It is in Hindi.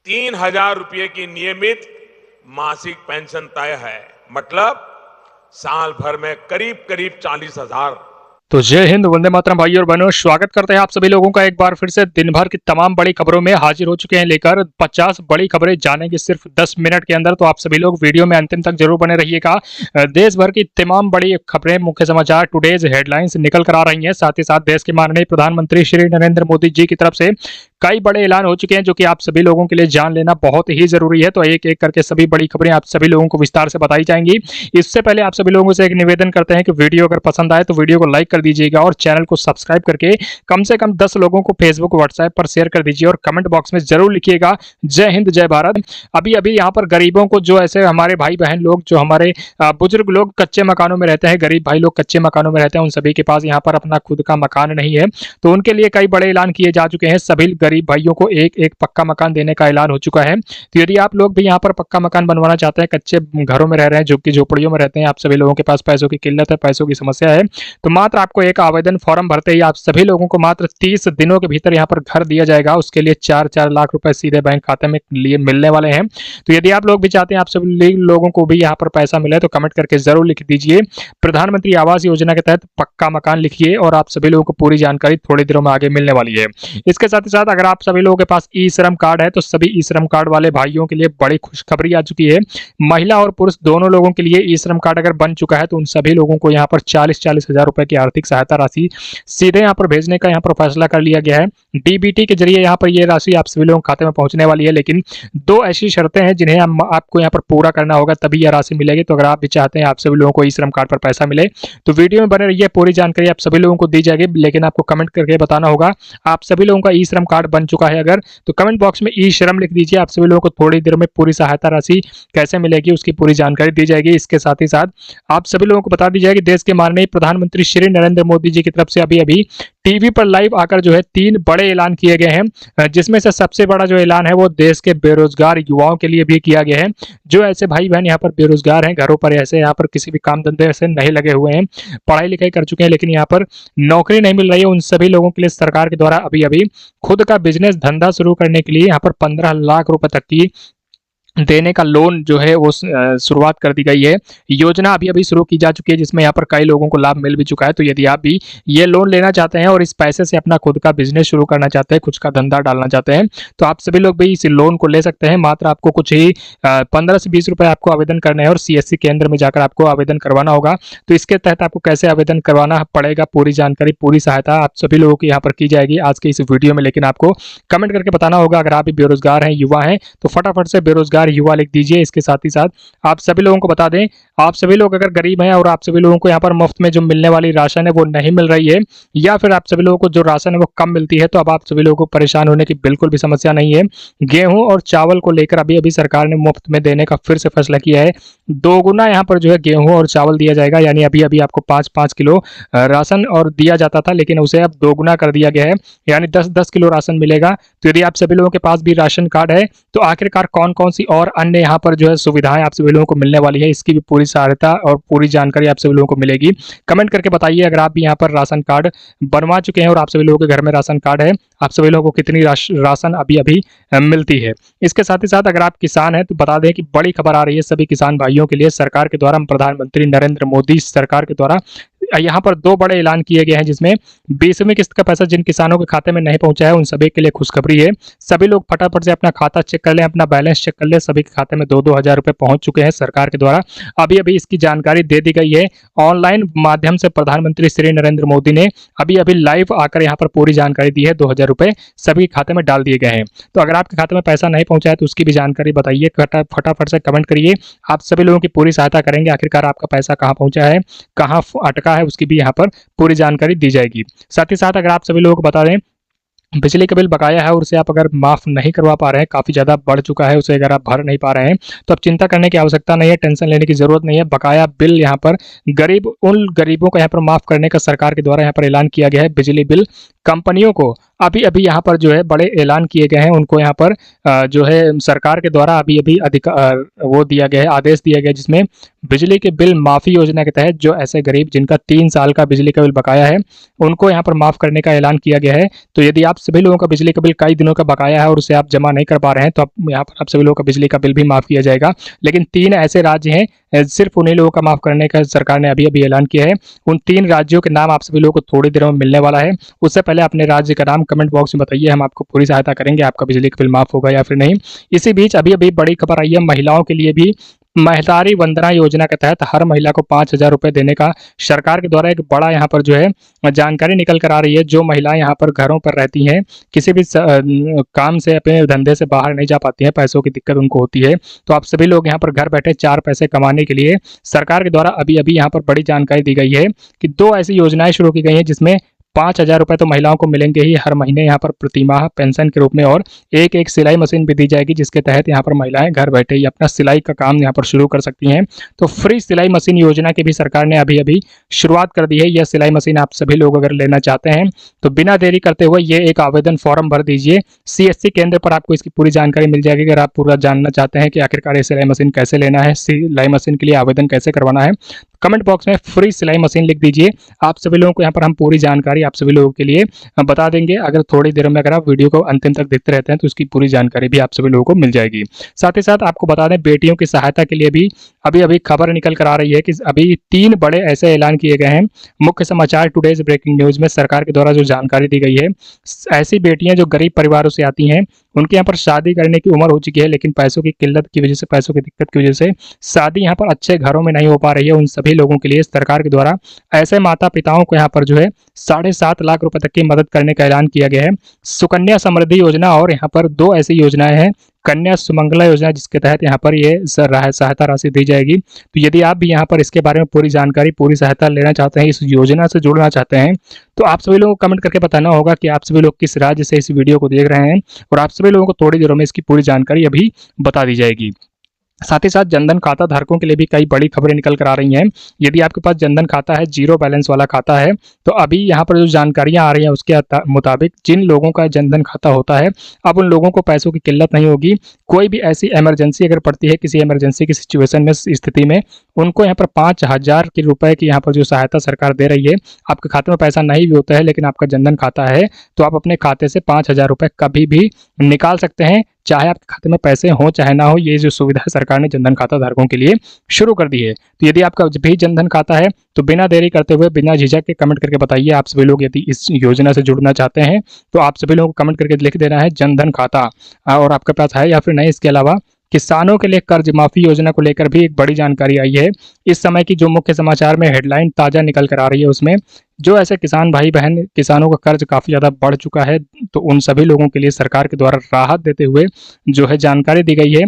3,000 रुपये की नियमित मासिक पेंशन तय है। मतलब साल भर में करीब करीब 40,000। तो जय हिंद, वंदे मातरम भाई और बहनों, स्वागत करते हैं आप सभी लोगों का एक बार फिर से। दिन भर की तमाम बड़ी खबरों में हाजिर हो चुके हैं लेकर 50 बड़ी खबरें जानेंगे सिर्फ 10 मिनट के अंदर। तो आप सभी लोग वीडियो में अंतिम तक जरूर बने रहिएगा। देश भर की तमाम बड़ी खबरें, मुख्य समाचार, टुडेज हेडलाइंस निकल कर आ रही हैं। साथ ही साथ देश के माननीय प्रधानमंत्री श्री नरेंद्र मोदी जी की तरफ से कई बड़े ऐलान हो चुके हैं जो कि आप सभी लोगों के लिए जान लेना बहुत ही जरूरी है। तो एक एक करके सभी बड़ी खबरें आप सभी लोगों को विस्तार से बताई जाएंगी। इससे पहले आप सभी लोगों से एक निवेदन करते हैं कि वीडियो अगर पसंद आए तो वीडियो को लाइक कर दीजिएगा और चैनल को सब्सक्राइब करके कम से कम 10 लोगों को फेसबुक व्हाट्सएप पर शेयर कर दीजिए और कमेंट बॉक्स में जरूर लिखिएगा जय हिंद जय भारत। अभी अभी यहाँ पर गरीबों को, जो ऐसे हमारे भाई बहन लोग, जो हमारे बुजुर्ग लोग कच्चे मकानों में रहते हैं, गरीब भाई लोग कच्चे मकानों में रहते हैं, उन सभी के पास यहाँ पर अपना खुद का मकान नहीं है। तो उनके लिए कई बड़े ऐलान किए जा चुके हैं। सभी गरीब भाइयों को एक एक पक्का मकान देने का ऐलान हो चुका है। तो यदि आप लोग भी यहाँ पर पक्का मकान बनवाना चाहते हैं, कच्चे घरों में रह रहे हैं, झुग्गी झोपड़ियों में रहते हैं, आप सभी लोगों के पास पैसों की किल्लत है, पैसों की समस्या है, तो मात्र आपको एक आवेदन फॉर्म भरते ही आप सभी लोगों को मात्र 30 दिनों के भीतर यहाँ पर घर दिया जाएगा। उसके लिए 4-4 लाख रुपए सीधे बैंक खाते में लिए मिलने वाले हैं। तो यदि आप लोग भी चाहते हैं आप सभी लोगों को भी यहाँ पर पैसा मिले तो कमेंट करके जरूर लिख दीजिए प्रधानमंत्री आवास योजना के तहत पक्का मकान लिखिए और आप सभी लोगों को पूरी जानकारी थोड़ी देरों में आगे मिलने वाली है। इसके साथ ही साथ अगर आप सभी लोगों के पास ई श्रम कार्ड है तो सभी ई श्रम कार्ड वाले भाइयों के लिए बड़ी खुशखबरी आ चुकी है। महिला और पुरुष दोनों लोगों के लिए ई श्रम कार्ड अगर बन चुका है तो उन सभी लोगों को यहाँ पर 40-40 हजार रुपए की आर्थिक सहायता राशि सीधे यहाँ पर भेजने का यहाँ पर फैसला कर लिया गया है। डीबीटी के जरिए यहाँ पर ये राशि आप सभी लोगों के खाते में पहुंचने वाली है, लेकिन 2 ऐसी शर्तें हैं जिन्हें आपको यहाँ पर पूरा करना होगा, तभी यह राशि मिलेगी। तो अगर आप भी चाहते हैं आप सभी लोगों को ई श्रम कार्ड पर पैसा मिले तो वीडियो में बने रहिए, पूरी जानकारी आप सभी लोगों को दी जाएगी। लेकिन आपको कमेंट करके बताना होगा आप सभी लोगों का ई श्रम कार्ड बन चुका है अगर, तो कमेंट बॉक्स में ई श्रम लिख दीजिए। आप सभी लोगों को थोड़ी देर में पूरी सहायता राशि कैसे मिलेगी उसकी पूरी जानकारी दी जाएगी। इसके साथ ही साथ आप सभी लोगों को बता दी जाएगी देश के माननीय प्रधानमंत्री श्री नरेंद्र मोदी जी की तरफ से अभी अभी टीवी पर लाइव आकर जो है 3 बड़े ऐलान किए गए हैं, जिसमें से सबसे बड़ा जो ऐलान है वो देश के बेरोजगार युवाओं के लिए भी किया गया है। जो ऐसे भाई बहन यहाँ पर बेरोजगार हैं, घरों पर ऐसे यहाँ पर किसी भी काम धंधे से नहीं लगे हुए हैं, पढ़ाई लिखाई कर चुके हैं लेकिन यहाँ पर नौकरी नहीं मिल रही है, उन सभी लोगों के लिए सरकार के द्वारा अभी अभी खुद का बिजनेस धंधा शुरू करने के लिए यहाँ पर 15 लाख रुपए तक की देने का लोन जो है वो शुरुआत कर दी गई है। योजना अभी अभी शुरू की जा चुकी है जिसमें यहाँ पर कई लोगों को लाभ मिल भी चुका है। तो यदि आप भी ये लोन लेना चाहते हैं और इस पैसे से अपना खुद का बिजनेस शुरू करना चाहते हैं, खुद का धंधा डालना चाहते हैं, तो आप सभी लोग भी इस लोन को ले सकते हैं। मात्र आपको कुछ ही 15 से 20 रुपए आपको आवेदन करना है और CSC केंद्र में जाकर आपको आवेदन करवाना होगा। तो इसके तहत आपको कैसे आवेदन करवाना पड़ेगा, पूरी जानकारी, पूरी सहायता आप सभी लोगों की यहाँ पर की जाएगी आज के इस वीडियो में। लेकिन आपको कमेंट करके बताना होगा अगर आप भी बेरोजगार हैं, युवा हैं, तो फटाफट से बेरोजगार युवा लिख दीजिए। इसके साथ ही साथ आप सभी लोगों को बता दें, आप सभी लोग अगर गरीब हैं और आप सभी लोगों को यहाँ पर मुफ्त में जो मिलने वाली राशन है वो नहीं मिल रही है, या फिर आप सभी लोगों को जो राशन है वो कम मिलती है, तो अब आप सभी लोगों को परेशान होने की बिल्कुल भी समस्या नहीं है। गेहूं और चावल को लेकर अभी अभी सरकार ने मुफ्त में देने का फिर से फैसला किया है। 2 गुना यहाँ पर जो है गेहूं और चावल दिया जाएगा, यानी अभी अभी आपको 5-5 किलो राशन और दिया जाता था, लेकिन उसे अब 2 गुना कर दिया गया है, यानी 10-10 किलो राशन मिलेगा। तो यदि आप सभी लोगों के पास भी राशन कार्ड है तो आखिरकार कौन कौन सी और अन्य यहाँ पर जो है सुविधाएं आप सभी लोगों को मिलने वाली है, इसकी भी पूरी सहायता और पूरी जानकारी आप सभी लोगों को मिलेगी। कमेंट करके बताइए अगर आप भी यहाँ पर राशन कार्ड बनवा चुके हैं और आप सभी लोगों के घर में राशन कार्ड है, आप सभी लोगों को कितनी राशन अभी अभी मिलती है। इसके साथ ही साथ अगर आप किसान हैं तो बता दें कि बड़ी खबर आ रही है सभी किसान भाइयों के लिए। सरकार के द्वारा, प्रधानमंत्री नरेंद्र मोदी सरकार के द्वारा यहाँ पर 2 बड़े ऐलान किए गए हैं, जिसमें 20वीं किस्त का पैसा जिन किसानों के खाते में नहीं पहुंचा है उन सभी के लिए खुशखबरी है। सभी लोग फटाफट से अपना खाता चेक कर लें, अपना बैलेंस चेक कर लें। सभी के खाते में 2-2 हजार रुपए पहुंच चुके हैं सरकार के द्वारा। अभी अभी इसकी जानकारी दे दी गई है ऑनलाइन माध्यम से। प्रधानमंत्री श्री नरेंद्र मोदी ने अभी अभी लाइव आकर यहाँ पर पूरी जानकारी दी है। 2,000 रुपए सभी खाते में डाल दिए गए हैं। तो अगर आपके खाते में पैसा नहीं पहुंचा है तो उसकी भी जानकारी बताइए, फटाफट से कमेंट करिए। आप सभी लोगों की पूरी सहायता करेंगे। आखिरकार आपका पैसा कहाँ पहुंचा है, कहाँ अटका है, उसकी भी यहाँ पर पूरी जानकारी दी जाएगी। साथ ही साथ अगर आप सभी लोगों को बता दें बिजली का बिल बकाया है और उसे आप अगर माफ नहीं करवा पा रहे हैं, काफी ज्यादा बढ़ चुका है, उसे अगर आप भर नहीं पा रहे हैं तो अब चिंता करने की आवश्यकता नहीं है, टेंशन लेने की जरूरत नहीं है। बकाया बिल यहाँ पर उन गरीबों को यहाँ पर माफ करने का सरकार के द्वारा यहाँ पर ऐलान किया गया है। बिजली बिल कंपनियों को अभी अभी यहाँ पर जो है बड़े ऐलान किए गए हैं, उनको यहाँ पर जो है सरकार के द्वारा अभी अभी वो दिया गया है, आदेश दिया गया है, जिसमें बिजली के बिल माफ़ी योजना के तहत जो ऐसे गरीब जिनका 3 साल का बिजली का बिल बकाया है, उनको यहाँ पर माफ़ करने का ऐलान किया गया है। तो यदि आप सभी लोगों का बिजली का बिल कई दिनों का बकाया है और उसे आप जमा नहीं कर पा रहे हैं, तो आप यहाँ पर आप सभी लोगों का बिजली का बिल भी माफ़ किया जाएगा। लेकिन 3 ऐसे राज्य हैं, सिर्फ उन्हीं लोगों का माफ़ करने का सरकार ने अभी अभी ऐलान किया है। उन 3 राज्यों के नाम आप सभी लोगों को थोड़ी देर में मिलने वाला है। उससे पहले अपने राज्य का नाम कमेंट बॉक्स में बताइए, हम आपको पूरी सहायता करेंगे, आपका बिजली का बिल माफ़ होगा या फिर नहीं। इसी बीच अभी अभी बड़ी खबर आई है महिलाओं के लिए भी। महतारी वंदना योजना के तहत हर महिला को 5,000 रुपये देने का सरकार के द्वारा एक बड़ा यहाँ पर जो है जानकारी निकल कर आ रही है। जो महिलाएं यहाँ पर घरों पर रहती हैं, किसी भी काम से अपने धंधे से बाहर नहीं जा पाती हैं, पैसों की दिक्कत उनको होती है, तो आप सभी लोग यहाँ पर घर बैठे 4 पैसे कमाने के लिए सरकार के द्वारा अभी अभी यहाँ पर बड़ी जानकारी दी गई है कि 2 ऐसी योजनाएं शुरू की गई हैं, जिसमें 5,000 रुपये तो महिलाओं को मिलेंगे ही हर महीने यहाँ पर प्रतिमाह पेंशन के रूप में, और एक सिलाई मशीन भी दी जाएगी, जिसके तहत यहाँ पर महिलाएं घर बैठे ही अपना सिलाई का काम यहाँ पर शुरू कर सकती हैं। तो फ्री सिलाई मशीन योजना की भी सरकार ने अभी अभी शुरुआत कर दी है। यह सिलाई मशीन आप सभी लोग अगर लेना चाहते हैं तो बिना देरी करते हुए ये एक आवेदन फॉर्म भर दीजिए। CSC केंद्र पर आपको इसकी पूरी जानकारी मिल जाएगी। अगर आप पूरा जानना चाहते हैं कि आखिरकार ये सिलाई मशीन कैसे लेना है, सिलाई मशीन के लिए आवेदन कैसे करवाना है, कमेंट बॉक्स में फ्री सिलाई मशीन लिख दीजिए। आप सभी लोगों को यहाँ पर हम पूरी जानकारी आप सभी लोगों के लिए बता देंगे। अगर थोड़ी देर में अगर आप वीडियो को अंतिम तक देखते रहते हैं तो इसकी पूरी जानकारी भी आप सभी लोगों को मिल जाएगी। साथ ही साथ आपको बता दें, बेटियों की सहायता के लिए भी अभी अभी खबर निकल कर आ रही है कि अभी 3 बड़े ऐसे ऐलान किए गए हैं। मुख्य समाचार टुडेज ब्रेकिंग न्यूज में सरकार के द्वारा जो जानकारी दी गई है, ऐसी बेटियां जो गरीब परिवारों से आती हैं, उनके यहाँ पर शादी करने की उम्र हो चुकी है, लेकिन पैसों की किल्लत की वजह से, पैसों की दिक्कत की वजह से शादी यहाँ पर अच्छे घरों में नहीं हो पा रही है। उन सभी लोगों के लिए सरकार के द्वारा ऐसे माता पिताओं को यहाँ पर जो है 7.5 लाख रुपए तक की मदद करने का ऐलान किया गया है। सुकन्या समृद्धि योजना और यहाँ पर 2 ऐसी योजनाएं हैं, कन्या सुमंगला योजना, जिसके तहत यहाँ पर ये सहायता राशि दी जाएगी। तो यदि आप भी यहाँ पर इसके बारे में पूरी जानकारी, पूरी सहायता लेना चाहते हैं, इस योजना से जुड़ना चाहते हैं, तो आप सभी लोगों को कमेंट करके बताना होगा कि आप सभी लोग किस राज्य से इस वीडियो को देख रहे हैं, और आप सभी लोगों को थोड़ी देर में इसकी पूरी जानकारी अभी बता दी जाएगी। साथ ही साथ जनधन खाता धारकों के लिए भी कई बड़ी खबरें निकल कर आ रही हैं। यदि आपके पास जनधन खाता है, 0 बैलेंस वाला खाता है, तो अभी यहाँ पर जो जानकारियां आ रही हैं उसके मुताबिक जिन लोगों का जनधन खाता होता है, अब उन लोगों को पैसों की किल्लत नहीं होगी। कोई भी ऐसी इमरजेंसी अगर पड़ती है, किसी इमरजेंसी की सिचुएशन में, स्थिति में, उनको यहाँ पर 5,000 के रुपए की यहाँ पर जो सहायता सरकार दे रही है। आपके खाते में पैसा नहीं भी होता है, लेकिन आपका जनधन खाता है, तो आप अपने खाते से 5,000 रुपए कभी भी निकाल सकते हैं, चाहे आपके खाते में पैसे हो चाहे ना हो। ये जो सुविधा सरकार ने जनधन खाता धारकों के लिए शुरू कर दी है। तो यदि आपका भी जनधन खाता है तो बिना देरी करते हुए, बिना झिझक के कमेंट करके बताइए। आप सभी लोग यदि इस योजना से जुड़ना चाहते हैं तो आप सभी लोगों को कमेंट करके लिख देना है जनधन खाता, और आपके पास है या फिर नहीं। इसके अलावा किसानों के लिए कर्ज माफी योजना को लेकर भी एक बड़ी जानकारी आई है। इस समय की जो मुख्य समाचार में हेडलाइन ताजा निकल कर आ रही है, उसमें जो ऐसे किसान भाई बहन, किसानों का कर्ज काफी ज्यादा बढ़ चुका है, तो उन सभी लोगों के लिए सरकार के द्वारा राहत देते हुए जो है जानकारी दी गई है